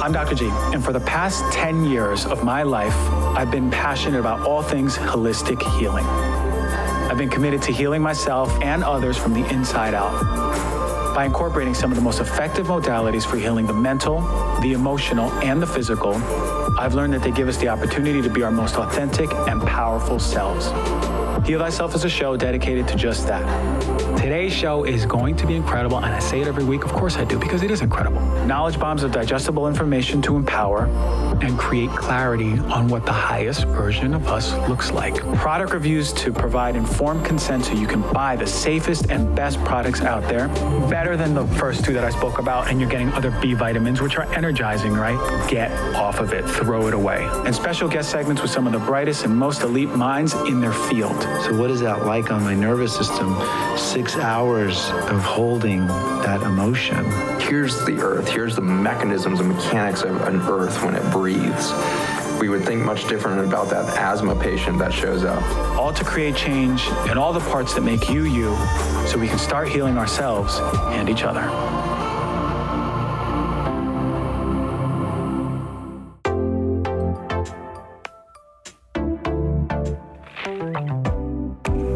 I'm Dr. G, and for the past 10 years of my life, I've been passionate about all things holistic healing. I've been committed to healing myself and others from the inside out. By incorporating some of the most effective modalities for healing the mental, the emotional, and the physical, I've learned that they give us the opportunity to be our most authentic and powerful selves. Heal Thyself is a show dedicated to just that. Today's show is going to be incredible, and I say it every week, of course I do, because it is incredible. Knowledge bombs of digestible information to empower and create clarity on what the highest version of us looks like. Product reviews to provide informed consent so you can buy the safest and best products out there, better than the first two that I spoke about, and you're getting other B vitamins, which are energizing, right? Get off of it, throw it away. And special guest segments with some of the brightest and most elite minds in their field. So what is that like on my nervous system? 6 hours of holding that emotion. Here's the earth. Here's the mechanisms and mechanics of an earth when it breathes. We would think much different about that asthma patient that shows up. All to create change in all the parts that make you, you, so we can start healing ourselves and each other.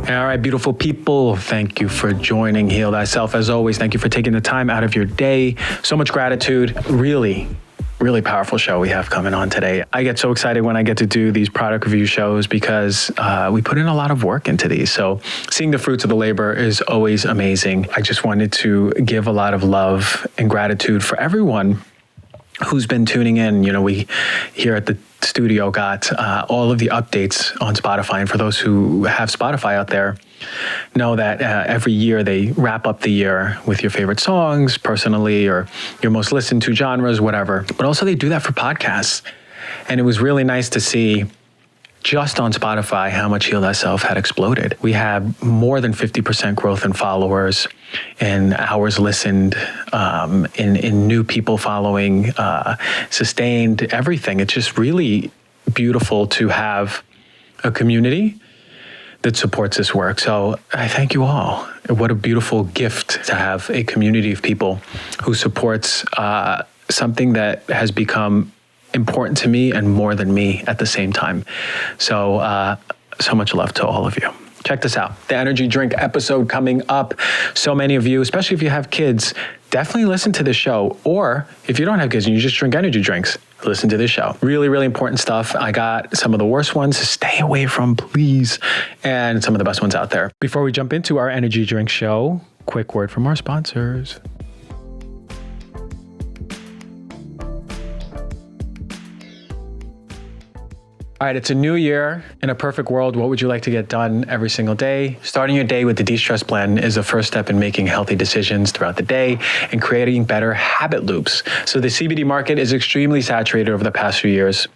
All right, beautiful people, thank you for joining Heal Thyself. As always, thank you for taking the time out of your day. So much gratitude. Really powerful show we have coming on today. I get so excited when I get to do these product review shows because we put in a lot of work into these. So seeing the fruits of the labor is always amazing. I just wanted to give a lot of love and gratitude for everyone who's been tuning in. You know, we here at the studio got all of the updates on Spotify. And for those who have Spotify out there, know that every year they wrap up the year with your favorite songs personally or your most listened to genres, whatever. But also they do that for podcasts. And it was really nice to see just on Spotify how much Heal Thyself had exploded. We had more than 50% growth in followers, in hours listened, in new people following, sustained, everything. It's just really beautiful to have a community that supports this work. So I thank you all. What a beautiful gift to have a community of people who supports something that has become important to me and more than me at the same time. So, so much love to all of you. Check this out. The energy drink episode coming up. So many of you, especially if you have kids, definitely listen to this show. Or if you don't have kids and you just drink energy drinks, listen to this show. Really important stuff. I got some of the worst ones to stay away from, please, and some of the best ones out there. Before we jump into our energy drink show, quick word from our sponsors. All right, it's a new year. In a perfect world, what would you like to get done every single day? Starting your day with the De-Stress Blend is the first step in making healthy decisions throughout the day and creating better habit loops. So the CBD market is extremely saturated over the past few years.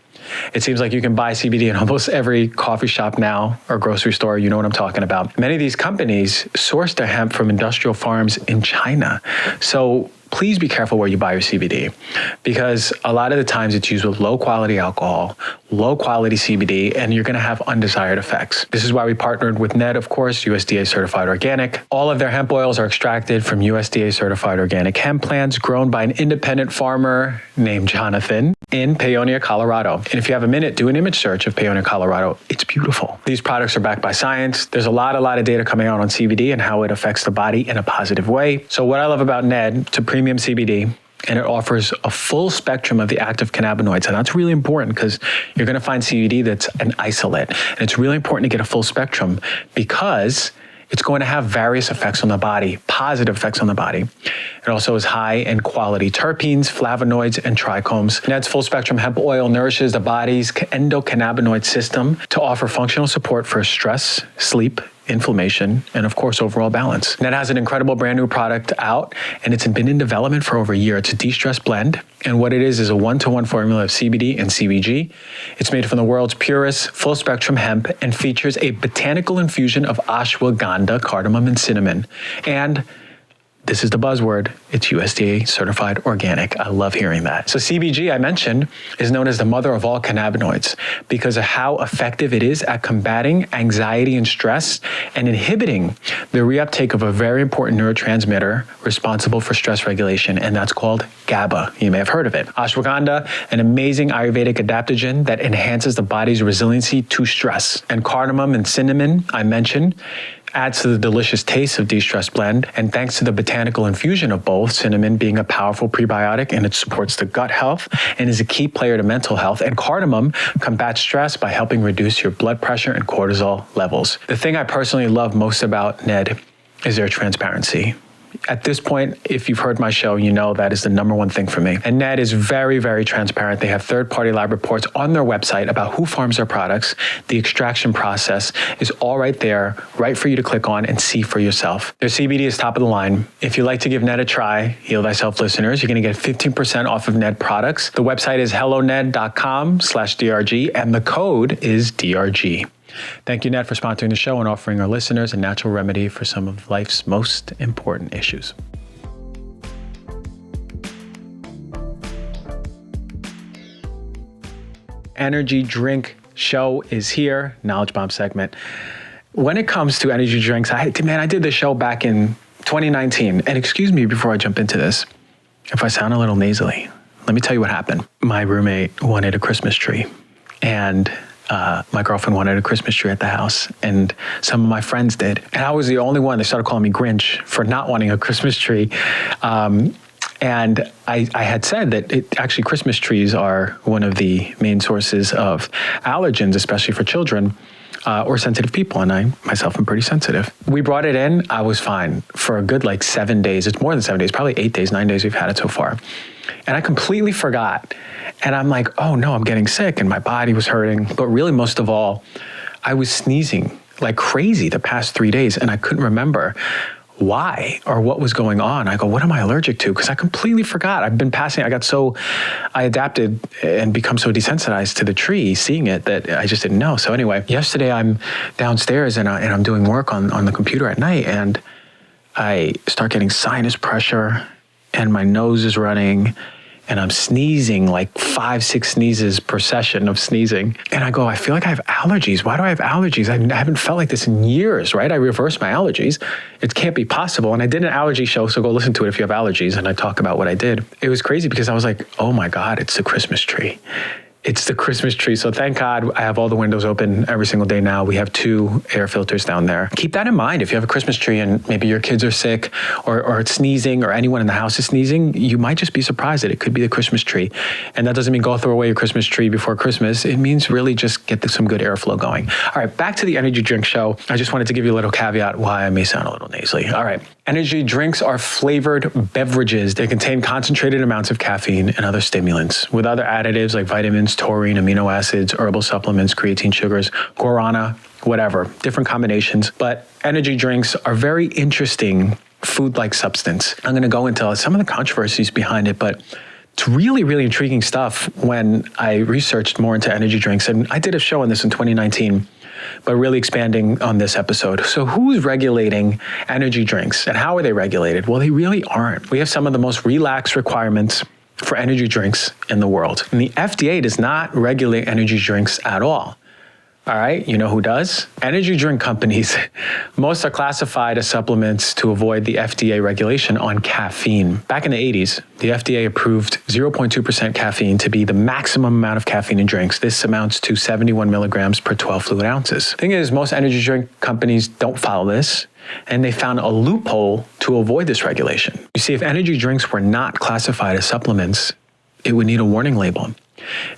It seems like you can buy CBD in almost every coffee shop now or grocery store. You know what I'm talking about. Many of these companies source their hemp from industrial farms in China. So please be careful where you buy your CBD because a lot of the times it's used with low quality alcohol, low quality CBD, and you're going to have undesired effects. This is why we partnered with Ned, of course, USDA certified organic. All of their hemp oils are extracted from USDA certified organic hemp plants grown by an independent farmer named Jonathan in Paonia, Colorado. And if you have a minute, do an image search of Paonia, Colorado. It's beautiful. These products are backed by science. There's a lot of data coming out on CBD and how it affects the body in a positive way. So what I love about Ned, it's a premium CBD, and it offers a full spectrum of the active cannabinoids. And that's really important because you're going to find CBD that's an isolate. And it's really important to get a full spectrum because it's going to have various effects on the body, positive effects on the body. It also is high in quality terpenes, flavonoids, and trichomes. Ned's full spectrum hemp oil nourishes the body's endocannabinoid system to offer functional support for stress, sleep, inflammation, and of course, overall balance. Ned has an incredible brand new product out, and it's been in development for over a year. It's a De-Stress Blend, and what it is a one-to-one formula of CBD and CBG. It's made from the world's purest full-spectrum hemp and features a botanical infusion of ashwagandha, cardamom, and cinnamon. And this is the buzzword, it's USDA certified organic. I love hearing that. So CBG, I mentioned, is known as the mother of all cannabinoids because of how effective it is at combating anxiety and stress and inhibiting the reuptake of a very important neurotransmitter responsible for stress regulation, and that's called GABA. You may have heard of it. Ashwagandha, an amazing Ayurvedic adaptogen that enhances the body's resiliency to stress. And cardamom and cinnamon, I mentioned, adds to the delicious taste of de-stress blend. And thanks to the botanical infusion of both, cinnamon being a powerful prebiotic and it supports the gut health and is a key player to mental health. And cardamom combats stress by helping reduce your blood pressure and cortisol levels. The thing I personally love most about Ned is their transparency. At this point, if you've heard my show, you know that is the number one thing for me. And Ned is very, very transparent. They have third-party lab reports on their website about who farms their products. The extraction process is all right there, right for you to click on and see for yourself. Their CBD is top of the line. If you'd like to give Ned a try, Heal Thyself listeners, you're going to get 15% off of Ned products. The website is helloned.com/DRG, and the code is DRG. Thank you, Ned, for sponsoring the show and offering our listeners a natural remedy for some of life's most important issues. Energy drink show is here, Knowledge Bomb segment. When it comes to energy drinks, I did this show back in 2019. And excuse me before I jump into this, if I sound a little nasally, let me tell you what happened. My roommate wanted a Christmas tree, and my girlfriend wanted a Christmas tree at the house, and some of my friends did. And I was the only one. They started calling me Grinch for not wanting a Christmas tree. And I had said that actually Christmas trees are one of the main sources of allergens, especially for children or sensitive people. And I myself am pretty sensitive. We brought it in. I was fine for a good 7 days. It's more than 7 days, probably 8 days, 9 days we've had it so far. And I completely forgot. And I'm like, oh no, I'm getting sick and my body was hurting. But really, most of all, I was sneezing like crazy the past 3 days and I couldn't remember why or what was going on. I go, what am I allergic to? Because I completely forgot. I adapted and become so desensitized to the tree, seeing it, that I just didn't know. So anyway, yesterday I'm downstairs and I'm doing work on the computer at night, and I start getting sinus pressure and my nose is running and I'm sneezing, like 5-6 sneezes per session of sneezing. And I go, I feel like I have allergies. Why do I have allergies? I haven't felt like this in years, right? I reversed my allergies. It can't be possible. And I did an allergy show, so go listen to it if you have allergies. And I talk about what I did. It was crazy because I was like, oh my God, it's the Christmas tree. It's the Christmas tree. So thank God I have all the windows open every single day now. We have 2 air filters down there. Keep that in mind. If you have a Christmas tree and maybe your kids are sick or it's sneezing or anyone in the house is sneezing, you might just be surprised that it could be the Christmas tree. And that doesn't mean go throw away your Christmas tree before Christmas. It means really just get some good airflow going. All right, back to the energy drink show. I just wanted to give you a little caveat why I may sound a little nasally. All right. Energy drinks are flavored beverages. They contain concentrated amounts of caffeine and other stimulants with other additives like vitamins, taurine, amino acids, herbal supplements, creatine sugars, guarana, whatever, different combinations. But energy drinks are very interesting food-like substance. I'm going to go into some of the controversies behind it, but it's really, really intriguing stuff when I researched more into energy drinks. And I did a show on this in 2019. But really expanding on this episode. So who's regulating energy drinks and how are they regulated? Well, they really aren't. We have some of the most relaxed requirements for energy drinks in the world. And the FDA does not regulate energy drinks at all. All right, you know who does? Energy drink companies. Most are classified as supplements to avoid the FDA regulation on caffeine. Back in the 80s, the FDA approved 0.2% caffeine to be the maximum amount of caffeine in drinks. This amounts to 71 milligrams per 12 fluid ounces. The thing is, most energy drink companies don't follow this, and they found a loophole to avoid this regulation. You see, if energy drinks were not classified as supplements, it would need a warning label.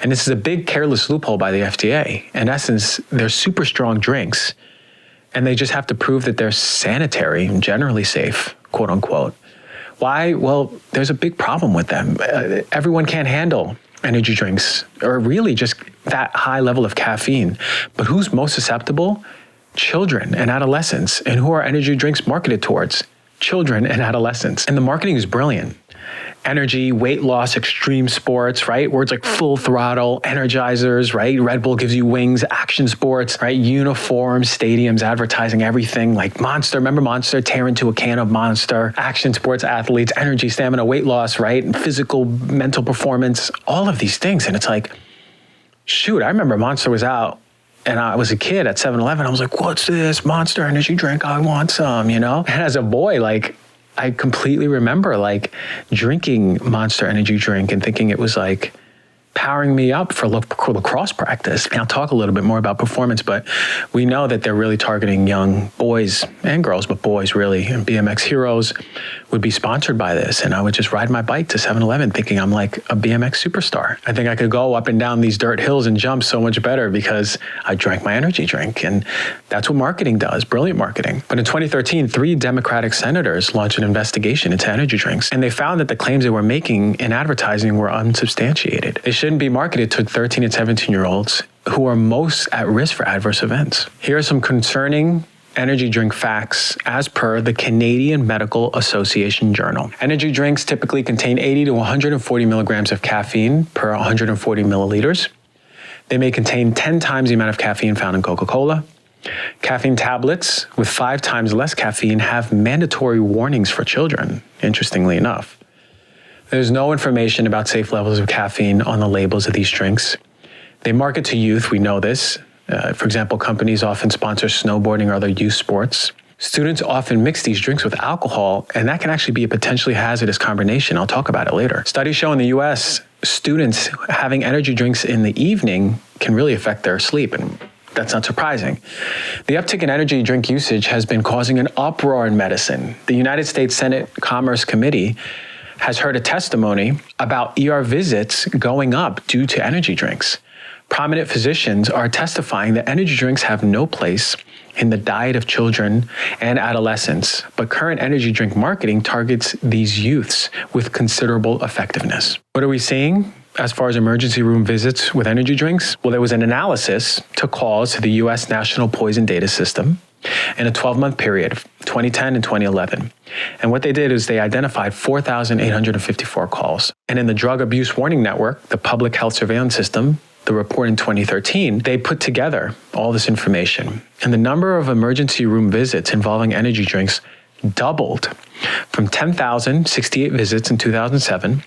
And this is a big careless loophole by the FDA. In essence, they're super strong drinks, and they just have to prove that they're sanitary and generally safe, quote unquote. Why? Well, there's a big problem with them. Everyone can't handle energy drinks, or really just that high level of caffeine. But who's most susceptible? Children and adolescents. And who are energy drinks marketed towards? Children and adolescents. And the marketing is brilliant. energy, weight loss, extreme sports, right? Words like full throttle, energizers, right? Red Bull gives you wings, action sports, right? Uniforms, stadiums, advertising, everything like Monster. Remember Monster? Tear into a can of Monster. Action sports athletes, energy, stamina, weight loss, right? And physical, mental performance, all of these things. And it's like, shoot, I remember Monster was out and I was a kid at 7-Eleven. I was like, what's this? Monster energy drink. I want some, And as a boy, like, I completely remember like drinking Monster energy drink and thinking it was like powering me up for lacrosse practice. And I'll talk a little bit more about performance, but we know that they're really targeting young boys and girls, but boys really. And BMX Heroes would be sponsored by this. And I would just ride my bike to 7-Eleven thinking I'm like a BMX superstar. I think I could go up and down these dirt hills and jump so much better because I drank my energy drink. And that's what marketing does, brilliant marketing. But in 2013, 3 Democratic senators launched an investigation into energy drinks. And they found that the claims they were making in advertising were unsubstantiated. They shouldn't be marketed to 13 and 17-year-olds who are most at risk for adverse events. Here are some concerning energy drink facts as per the Canadian Medical Association Journal. Energy drinks typically contain 80 to 140 milligrams of caffeine per 140 milliliters. They may contain 10 times the amount of caffeine found in Coca-Cola. Caffeine tablets with 5 times less caffeine have mandatory warnings for children, interestingly enough. There's no information about safe levels of caffeine on the labels of these drinks. They market to youth, we know this. For example, companies often sponsor snowboarding or other youth sports. Students often mix these drinks with alcohol, and that can actually be a potentially hazardous combination. I'll talk about it later. Studies show in the US, students having energy drinks in the evening can really affect their sleep, and that's not surprising. The uptick in energy drink usage has been causing an uproar in medicine. The United States Senate Commerce Committee has heard a testimony about ER visits going up due to energy drinks. Prominent physicians are testifying that energy drinks have no place in the diet of children and adolescents, but current energy drink marketing targets these youths with considerable effectiveness. What are we seeing as far as emergency room visits with energy drinks? Well, there was an analysis to calls to the U.S. National Poison Data System in a 12-month period, 2010 and 2011. And what they did is they identified 4,854 calls. And in the Drug Abuse Warning Network, the Public Health Surveillance System, the report in 2013, they put together all this information. And the number of emergency room visits involving energy drinks doubled from 10,068 visits in 2007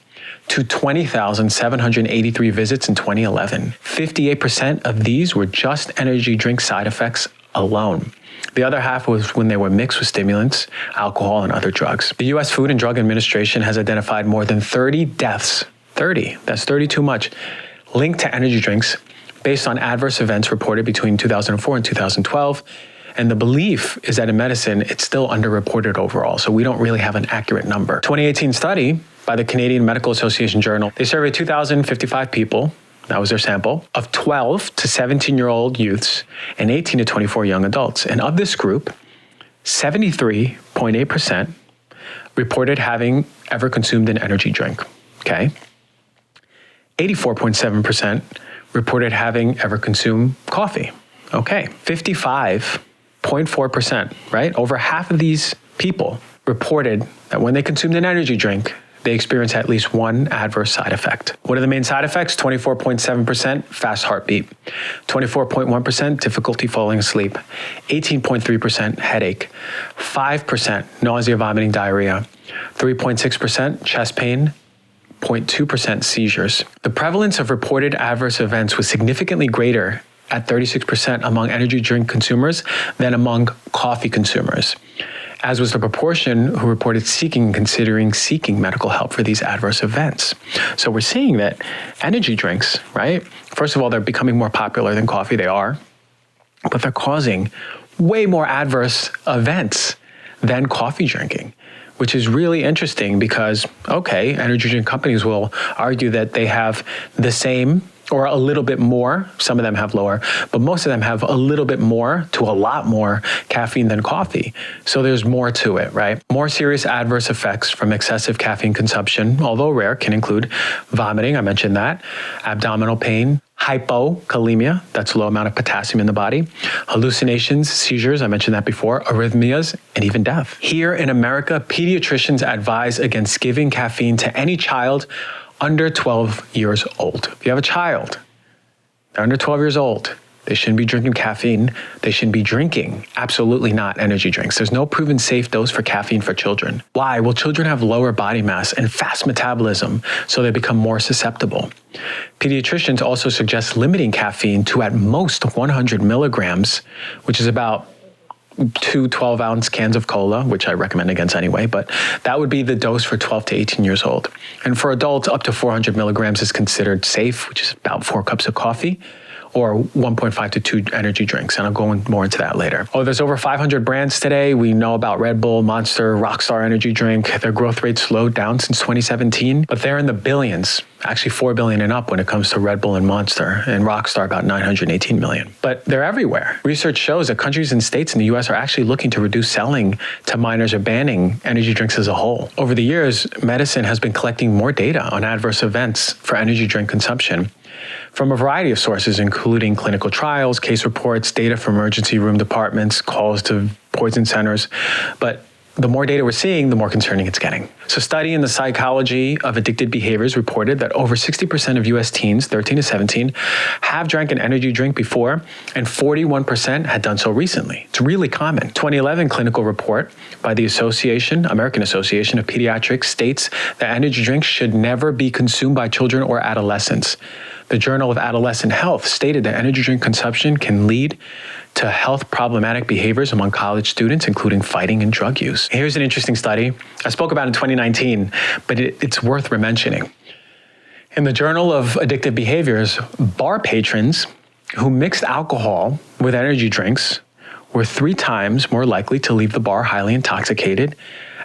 to 20,783 visits in 2011. 58% of these were just energy drink side effects alone. The other half was when they were mixed with stimulants, alcohol, and other drugs. The U.S. Food and Drug Administration has identified more than 30 deaths, 30, that's 30 too much, linked to energy drinks based on adverse events reported between 2004 and 2012. And the belief is that in medicine, it's still underreported overall, so we don't really have an accurate number. 2018 study by the Canadian Medical Association Journal, they surveyed 2,055 people, that was their sample, of 12 to 17-year-old youths and 18 to 24 young adults. And of this group, 73.8% reported having ever consumed an energy drink, okay? 84.7% reported having ever consumed coffee, okay? 55.4%, right? Over half of these people reported that when they consumed an energy drink, they experienced at least one adverse side effect. What are the main side effects? 24.7% fast heartbeat, 24.1% difficulty falling asleep, 18.3% headache, 5% nausea, vomiting, diarrhea, 3.6% chest pain, 0.2% seizures. The prevalence of reported adverse events was significantly greater at 36% among energy drink consumers than among coffee consumers, as was the proportion who reported seeking medical help for these adverse events. So we're seeing that energy drinks, right? First of all, they're becoming more popular than coffee, they are, but they're causing way more adverse events than coffee drinking, which is really interesting because, okay, energy drink companies will argue that they have the same or a little bit more, some of them have lower, but most of them have a little bit more to a lot more caffeine than coffee. So there's more to it, right? More serious adverse effects from excessive caffeine consumption, although rare, can include vomiting, I mentioned that, abdominal pain, hypokalemia, that's a low amount of potassium in the body, hallucinations, seizures, I mentioned that before, arrhythmias, and even death. Here in America, pediatricians advise against giving caffeine to any child under 12 years old. If you have a child, they're under 12 years old, they shouldn't be drinking caffeine. They shouldn't be drinking, absolutely not, energy drinks. There's no proven safe dose for caffeine for children. Why? Well, children have lower body mass and fast metabolism, so they become more susceptible. Pediatricians also suggest limiting caffeine to at most 100 milligrams, which is about 2 12-ounce cans of cola, which I recommend against anyway, but that would be the dose for 12 to 18 years old. And for adults, up to 400 milligrams is considered safe, which is about 4 cups of coffee, or 1.5 to 2 energy drinks, and I'll go more into that later. Oh, there's over 500 brands today. We know about Red Bull, Monster, Rockstar energy drink. Their growth rate slowed down since 2017, but they're in the billions, actually 4 billion and up when it comes to Red Bull and Monster, and Rockstar about 918 million. But they're everywhere. Research shows that countries and states in the US are actually looking to reduce selling to minors or banning energy drinks as a whole. Over the years, medicine has been collecting more data on adverse events for energy drink consumption from a variety of sources, including clinical trials, case reports, data from emergency room departments, calls to poison centers. But the more data we're seeing, the more concerning it's getting. So a study in the psychology of addicted behaviors reported that over 60% of US teens, 13 to 17, have drank an energy drink before, and 41% had done so recently. It's really common. 2011 clinical report by the American Association of Pediatrics states that energy drinks should never be consumed by children or adolescents. The Journal of Adolescent Health stated that energy drink consumption can lead to health problematic behaviors among college students, including fighting and drug use. Here's an interesting study I spoke about in 2019, but it's worth mentioning. In the Journal of Addictive Behaviors, bar patrons who mixed alcohol with energy drinks were 3 times more likely to leave the bar highly intoxicated,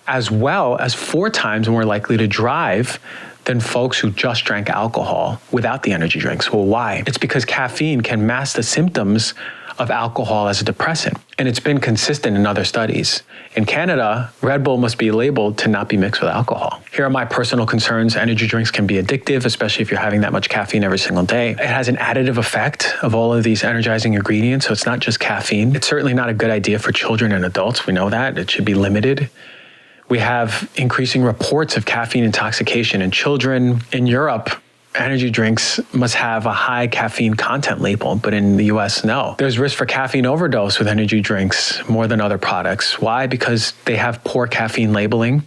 as well as 4 times more likely to drive than folks who just drank alcohol without the energy drinks. Well, why? It's because caffeine can mask the symptoms of alcohol as a depressant, and it's been consistent in other studies. In Canada, Red Bull must be labeled to not be mixed with alcohol. Here are my personal concerns. Energy drinks can be addictive, especially if you're having that much caffeine every single day. It has an additive effect of all of these energizing ingredients, so it's not just caffeine. It's certainly not a good idea for children and adults. We know that. It should be limited. We have increasing reports of caffeine intoxication in children. In Europe, energy drinks must have a high caffeine content label, but in the US, no. There's risk for caffeine overdose with energy drinks more than other products. Why? Because they have poor caffeine labeling.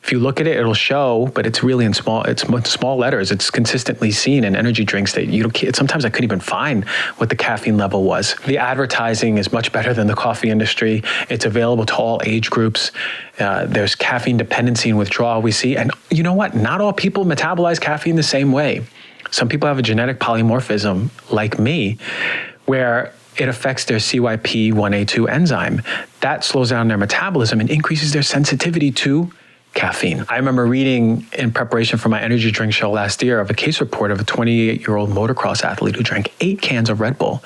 If you look at it, it'll show, but it's really in small letters. It's consistently seen in energy drinks that sometimes I couldn't even find what the caffeine level was. The advertising is much better than the coffee industry. It's available to all age groups. There's caffeine dependency and withdrawal we see. And you know what? Not all people metabolize caffeine the same way. Some people have a genetic polymorphism, like me, where it affects their CYP1A2 enzyme. That slows down their metabolism and increases their sensitivity to caffeine. I remember reading in preparation for my energy drink show last year of a case report of a 28-year-old motocross athlete who drank 8 cans of Red Bull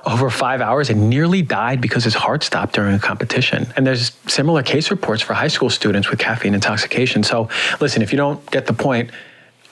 over 5 hours and nearly died because his heart stopped during a competition. And there's similar case reports for high school students with caffeine intoxication. So listen, if you don't get the point,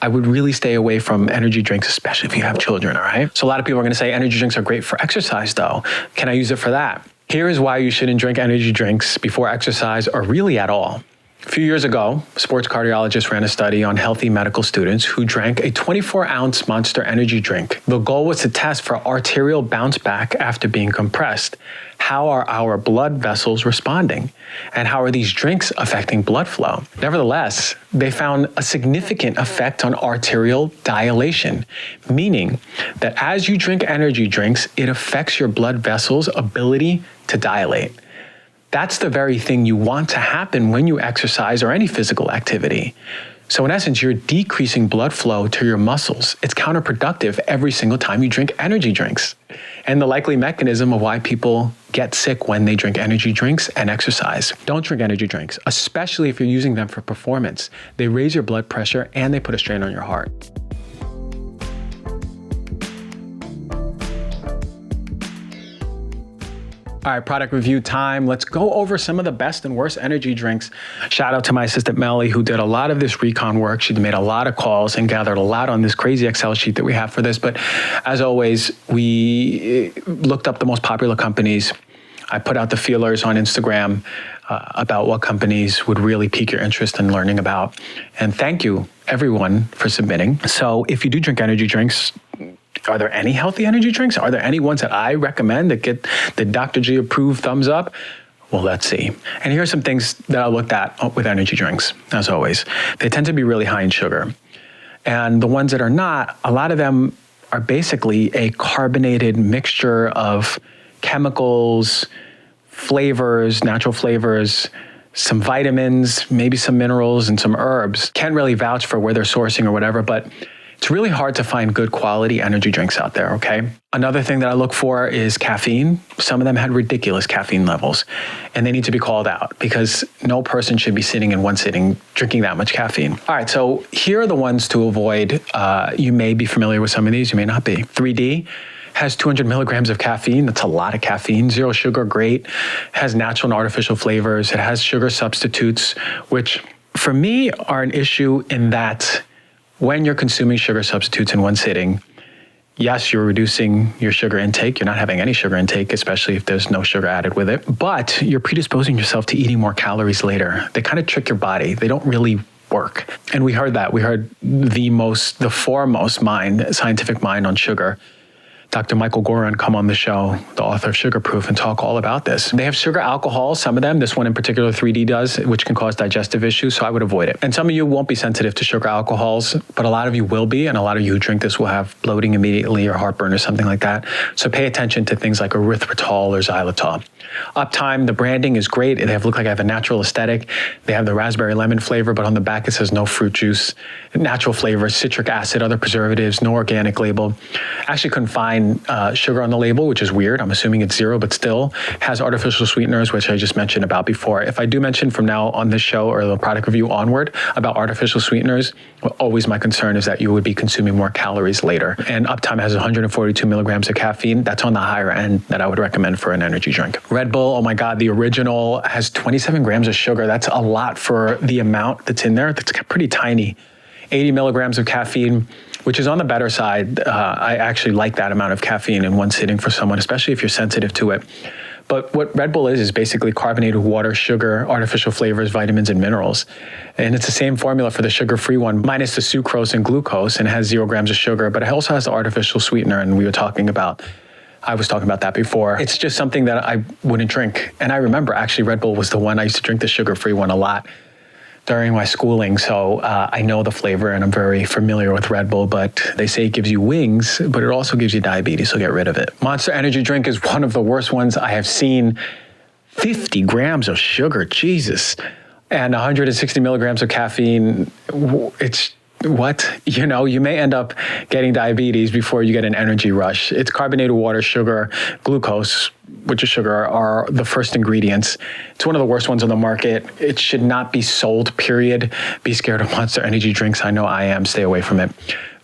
I would really stay away from energy drinks, especially if you have children, all right? So a lot of people are gonna say energy drinks are great for exercise though. Can I use it for that? Here is why you shouldn't drink energy drinks before exercise or really at all. A few years ago, a sports cardiologist ran a study on healthy medical students who drank a 24-ounce Monster energy drink. The goal was to test for arterial bounce back after being compressed. How are our blood vessels responding? And how are these drinks affecting blood flow? Nevertheless, they found a significant effect on arterial dilation, meaning that as you drink energy drinks, it affects your blood vessels' ability to dilate. That's the very thing you want to happen when you exercise or any physical activity. So in essence, you're decreasing blood flow to your muscles. It's counterproductive every single time you drink energy drinks. And the likely mechanism of why people get sick when they drink energy drinks and exercise. Don't drink energy drinks, especially if you're using them for performance. They raise your blood pressure and they put a strain on your heart. All right, product review time. Let's go over some of the best and worst energy drinks. Shout out to my assistant, Melly, who did a lot of this recon work. She made a lot of calls and gathered a lot on this crazy Excel sheet that we have for this. But as always, we looked up the most popular companies. I put out the feelers on Instagram about what companies would really pique your interest in learning about. And thank you, everyone, for submitting. So if you do drink energy drinks, are there any healthy energy drinks? Are there any ones that I recommend that get the Dr. G approved thumbs up? Well, let's see. And here are some things that I looked at with energy drinks, as always. They tend to be really high in sugar. And the ones that are not, a lot of them are basically a carbonated mixture of chemicals, flavors, natural flavors, some vitamins, maybe some minerals and some herbs. Can't really vouch for where they're sourcing or whatever, but it's really hard to find good quality energy drinks out there, okay? Another thing that I look for is caffeine. Some of them had ridiculous caffeine levels, and they need to be called out because no person should be sitting in one sitting drinking that much caffeine. All right, so here are the ones to avoid. You may be familiar with some of these, you may not be. 3D has 200 milligrams of caffeine. That's a lot of caffeine. Zero sugar, great. Has natural and artificial flavors. It has sugar substitutes, which for me are an issue in that when you're consuming sugar substitutes in one sitting, yes, you're reducing your sugar intake. You're not having any sugar intake, especially if there's no sugar added with it. But you're predisposing yourself to eating more calories later. They kind of trick your body. They don't really work. And we heard that. We heard the foremost scientific mind on sugar, Dr. Michael Goran, come on the show, the author of Sugar Proof, and talk all about this. They have sugar alcohols, some of them, this one in particular, 3D does, which can cause digestive issues, so I would avoid it. And some of you won't be sensitive to sugar alcohols, but a lot of you will be, and a lot of you who drink this will have bloating immediately or heartburn or something like that. So pay attention to things like erythritol or xylitol. Uptime, the branding is great. They look like they have a natural aesthetic. They have the raspberry lemon flavor, but on the back it says no fruit juice, natural flavors, citric acid, other preservatives, no organic label. Actually couldn't find sugar on the label, which is weird. I'm assuming it's zero, but still has artificial sweeteners, which I just mentioned about before. If I do mention from now on this show or the product review onward about artificial sweeteners, always my concern is that you would be consuming more calories later. And Uptime has 142 milligrams of caffeine. That's on the higher end that I would recommend for an energy drink. Red Bull, oh my God, the original has 27 grams of sugar. That's a lot for the amount that's in there. That's pretty tiny. 80 milligrams of caffeine, which is on the better side. I actually like that amount of caffeine in one sitting for someone, especially if you're sensitive to it. But what Red Bull is basically carbonated water, sugar, artificial flavors, vitamins, and minerals. And it's the same formula for the sugar-free one, minus the sucrose and glucose, and it has 0 grams of sugar, but it also has the artificial sweetener, and I was talking about that before. It's just something that I wouldn't drink. And I remember actually Red Bull was the one, I used to drink the sugar-free one a lot during my schooling, so I know the flavor and I'm very familiar with Red Bull, but they say it gives you wings, but it also gives you diabetes, so get rid of it. Monster Energy drink is one of the worst ones I have seen. 50 grams of sugar, Jesus, and 160 milligrams of caffeine. It's what? You may end up getting diabetes before you get an energy rush. It's carbonated water, sugar, glucose, which is sugar, are the first ingredients. It's one of the worst ones on the market. It should not be sold, period. Be scared of Monster Energy drinks. I know I am. Stay away from it.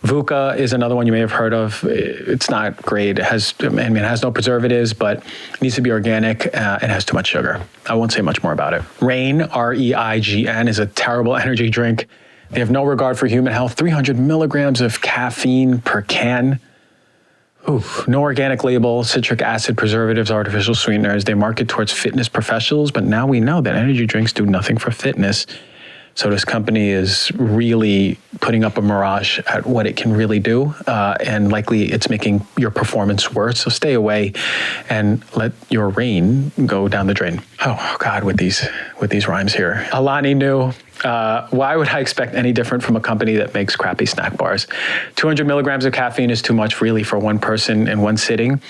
Vuca is another one you may have heard of. It's not great. It has no preservatives, but it needs to be organic. It has too much sugar. I won't say much more about it. Reign, REIGN, is a terrible energy drink. They have no regard for human health. 300 milligrams of caffeine per can. No organic label, citric acid, preservatives, artificial sweeteners. They market towards fitness professionals, but now we know that energy drinks do nothing for fitness. So this company is really putting up a mirage at what it can really do, and likely it's making your performance worse. So stay away and let your reign go down the drain. Oh God, with these rhymes here. Alani Nu. Why would I expect any different from a company that makes crappy snack bars? 200 milligrams of caffeine is too much really for one person in one sitting.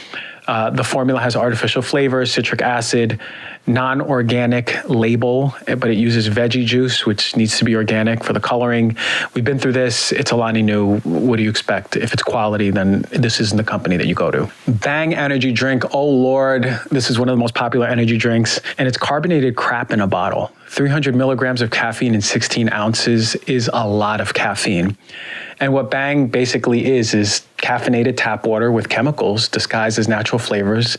The formula has artificial flavors, citric acid, non-organic label, but it uses veggie juice, which needs to be organic for the coloring. We've been through this. It's Alani Nu. What do you expect? If it's quality, then this isn't the company that you go to. Bang energy drink. Oh Lord, this is one of the most popular energy drinks, and it's carbonated crap in a bottle. 300 milligrams of caffeine in 16 ounces is a lot of caffeine. And what Bang basically is caffeinated tap water with chemicals disguised as natural flavors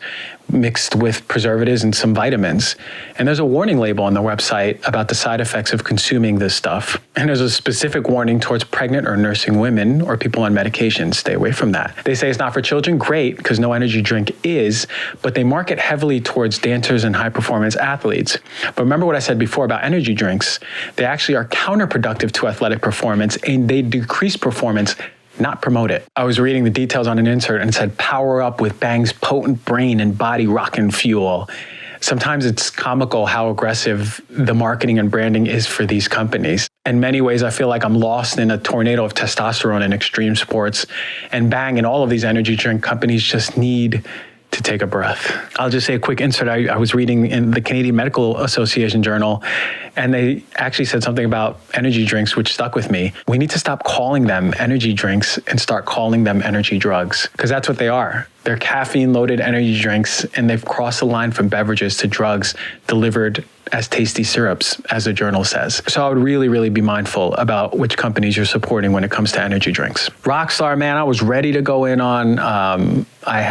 mixed with preservatives and some vitamins. And there's a warning label on the website about the side effects of consuming this stuff. And there's a specific warning towards pregnant or nursing women or people on medication. Stay away from that. They say it's not for children. Great, because no energy drink is, but they market heavily towards dancers and high performance athletes. But remember what I said before about energy drinks. They actually are counterproductive to athletic performance, and they decrease performance, not promote it. I was reading the details on an insert and it said, power up with Bang's potent brain and body rockin' fuel. Sometimes it's comical how aggressive the marketing and branding is for these companies. In many ways, I feel like I'm lost in a tornado of testosterone in extreme sports, and Bang and all of these energy drink companies just need to take a breath. I'll just say a quick insert. I was reading in the Canadian Medical Association journal, and they actually said something about energy drinks, which stuck with me. We need to stop calling them energy drinks and start calling them energy drugs, because that's what they are. They're caffeine-loaded energy drinks, and they've crossed the line from beverages to drugs delivered as tasty syrups, as the journal says. So I would really, really be mindful about which companies you're supporting when it comes to energy drinks. Rockstar, man, I was ready to go in on. I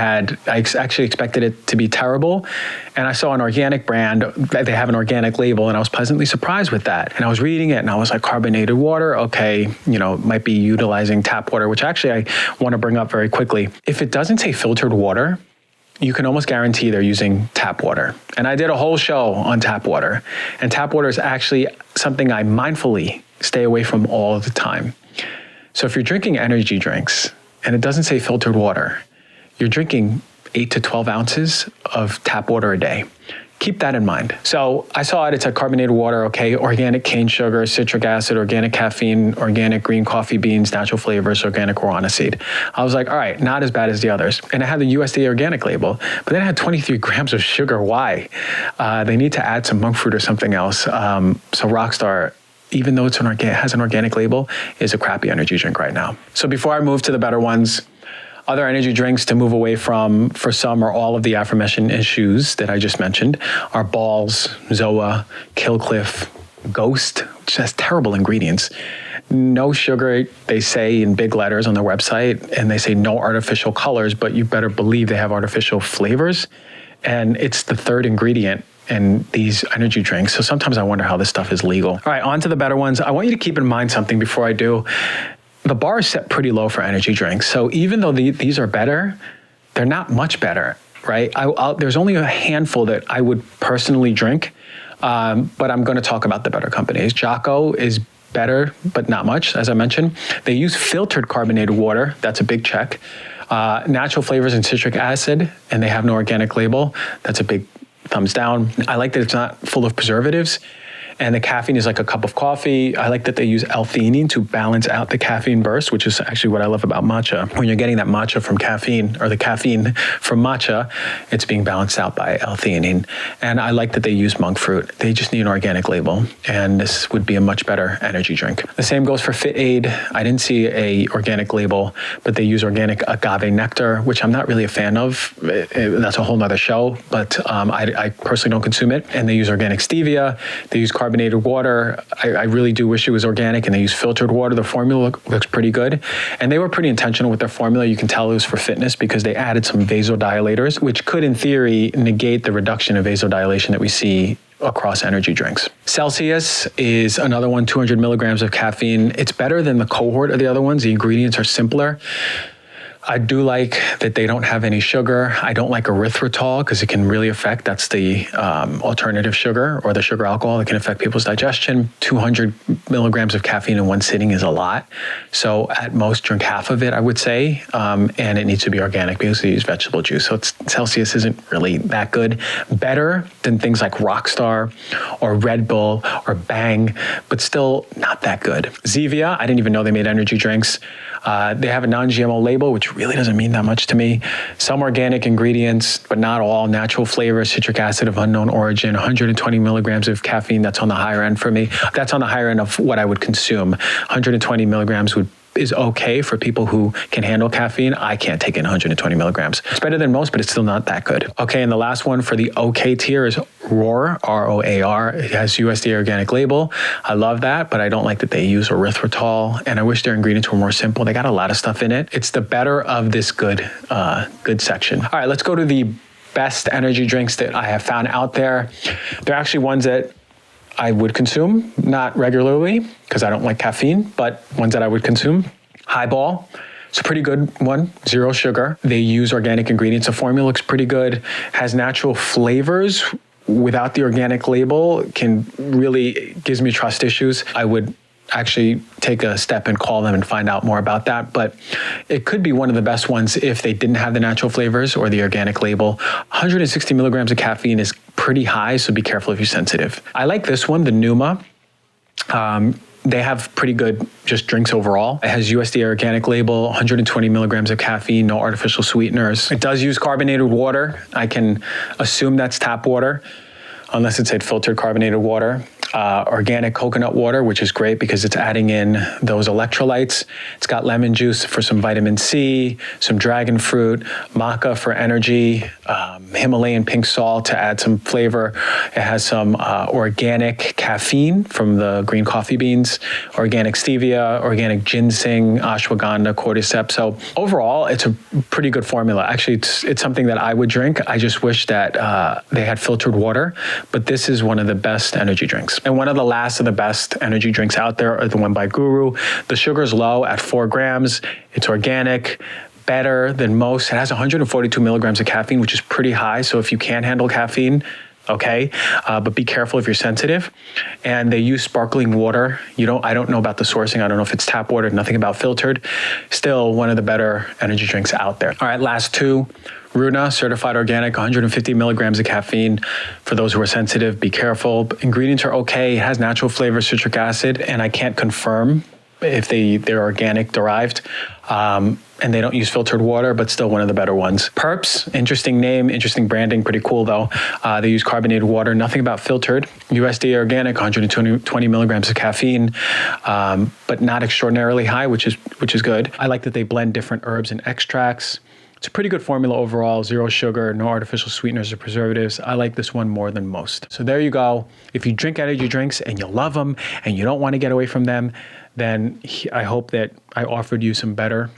actually expected it to be terrible, and I saw an organic brand. They have an organic label, and I was pleasantly surprised with that. And I was reading it, and I was like, carbonated water, okay, might be utilizing tap water, which actually I want to bring up very quickly. If it doesn't say filtered water, you can almost guarantee they're using tap water. And I did a whole show on tap water. And tap water is actually something I mindfully stay away from all the time. So if you're drinking energy drinks and it doesn't say filtered water, you're drinking 8 to 12 ounces of tap water a day. Keep that in mind. So I saw it, it's a carbonated water, okay, organic cane sugar, citric acid, organic caffeine, organic green coffee beans, natural flavors, organic guarana seed. I was like, all right, not as bad as the others. And it had the USDA organic label, but then it had 23 grams of sugar. Why? They need to add some monk fruit or something else. So Rockstar, even though has an organic label, is a crappy energy drink right now. So before I move to the better ones, other energy drinks to move away from, for some or all of the aforementioned issues that I just mentioned, are Balls, Zoa, Killcliff, Ghost, which has terrible ingredients. No sugar, they say in big letters on their website, and they say no artificial colors, but you better believe they have artificial flavors. And it's the third ingredient in these energy drinks. So sometimes I wonder how this stuff is legal. All right, on to the better ones. I want you to keep in mind something before I do. The bar is set pretty low for energy drinks. So even though these are better, they're not much better, right? There's only a handful that I would personally drink, but I'm going to talk about the better companies. Jocko is better, but not much, as I mentioned. They use filtered carbonated water. That's a big check. Natural flavors and citric acid, and they have no organic label. That's a big thumbs down. I like that it's not full of preservatives. And the caffeine is like a cup of coffee. I like that they use L-theanine to balance out the caffeine burst, which is actually what I love about matcha. When you're getting that matcha from caffeine, or the caffeine from matcha, it's being balanced out by L-theanine. And I like that they use monk fruit. They just need an organic label, and this would be a much better energy drink. The same goes for Fit Aid. I didn't see a organic label, but they use organic agave nectar, which I'm not really a fan of. That's a whole nother show, but I personally don't consume it. And they use organic stevia. They use carbonated water. I really do wish it was organic, and they use filtered water. The formula looks pretty good. And they were pretty intentional with their formula. You can tell it was for fitness because they added some vasodilators, which could, in theory, negate the reduction of vasodilation that we see across energy drinks. Celsius is another one, 200 milligrams of caffeine. It's better than the cohort of the other ones. The ingredients are simpler. I do like that they don't have any sugar. I don't like erythritol because it can really affect, that's the alternative sugar or the sugar alcohol that can affect people's digestion. 200 milligrams of caffeine in one sitting is a lot. So at most drink half of it, I would say. And it needs to be organic because they use vegetable juice. So Celsius isn't really that good. Better than things like Rockstar or Red Bull or Bang, but still not that good. Zevia, I didn't even know they made energy drinks. They have a non-GMO label, which really doesn't mean that much to me. Some organic ingredients, but not all. Natural flavor, citric acid of unknown origin, 120 milligrams of caffeine. That's on the higher end for me. That's on the higher end of what I would consume. 120 milligrams is okay for people who can handle caffeine. I can't take in 120 milligrams. It's better than most, but it's still not that good. Okay, and the last one for the okay tier is ROAR, R-O-A-R. It has USDA organic label. I love that, but I don't like that they use erythritol, and I wish their ingredients were more simple. They got a lot of stuff in it. It's the better of this good section. All right, let's go to the best energy drinks that I have found out there. They're actually ones that I would consume, not regularly because I don't like caffeine, but ones that I would consume. Highball. It's a pretty good one, 0 sugar. They use organic ingredients. The formula looks pretty good, has natural flavors without the organic label, can really gives me trust issues. I would actually take a step and call them and find out more about that. But it could be one of the best ones if they didn't have the natural flavors or the organic label. 160 milligrams of caffeine is pretty high, so be careful if you're sensitive. I like this one, the Numa. They have pretty good just drinks overall. It has USDA organic label, 120 milligrams of caffeine, no artificial sweeteners. It does use carbonated water. I can assume that's tap water, unless it said filtered carbonated water. Organic coconut water, which is great because it's adding in those electrolytes. It's got lemon juice for some vitamin C, some dragon fruit, maca for energy, Himalayan pink salt to add some flavor. It has some organic caffeine from the green coffee beans, organic stevia, organic ginseng, ashwagandha, cordyceps. So overall, it's a pretty good formula. Actually, it's something that I would drink. I just wish that they had filtered water, but this is one of the best energy drinks. And one of the last of the best energy drinks out there are the one by Guru. The sugar's low at 4 grams. It's organic, better than most. It has 142 milligrams of caffeine, which is pretty high. So if you can't handle caffeine, okay, but be careful if you're sensitive. And they use sparkling water. I don't know about the sourcing. I don't know if it's tap water, nothing about filtered. Still one of the better energy drinks out there. All right, last two. Runa, certified organic, 150 milligrams of caffeine. For those who are sensitive, be careful. Ingredients are okay. It has natural flavor, citric acid, and I can't confirm if they're organic derived. And they don't use filtered water, but still one of the better ones. Perps, interesting name, interesting branding, pretty cool though. They use carbonated water, nothing about filtered. USDA organic, 120 milligrams of caffeine, but not extraordinarily high, which is good. I like that they blend different herbs and extracts. It's a pretty good formula overall, 0 sugar, no artificial sweeteners or preservatives. I like this one more than most. So there you go. If you drink energy drinks and you love them and you don't want to get away from them, then I hope that I offered you some better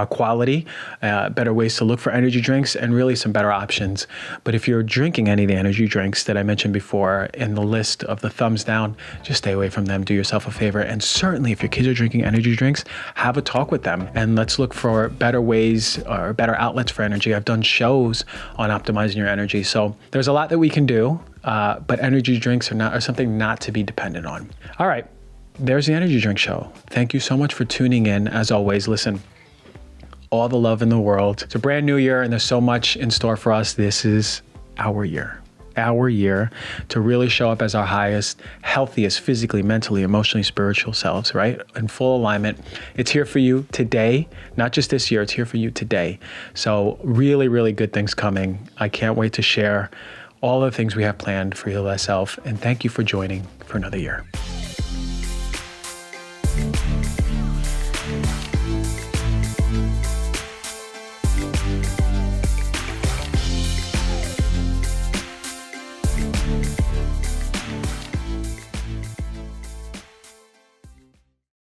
quality, better ways to look for energy drinks, and really some better options. But if you're drinking any of the energy drinks that I mentioned before in the list of the thumbs down, just stay away from them. Do yourself a favor. And certainly if your kids are drinking energy drinks, have a talk with them and let's look for better ways or better outlets for energy. I've done shows on optimizing your energy. So there's a lot that we can do, but energy drinks are something not to be dependent on. All right, there's the Energy Drink Show. Thank you so much for tuning in. As always, listen, all the love in the world. It's a brand new year and there's so much in store for us. This is our year to really show up as our highest, healthiest, physically, mentally, emotionally, spiritual selves, right? In full alignment. It's here for you today, not just this year, it's here for you today. So really, really good things coming. I can't wait to share all the things we have planned for Heal Thyself. And thank you for joining for another year.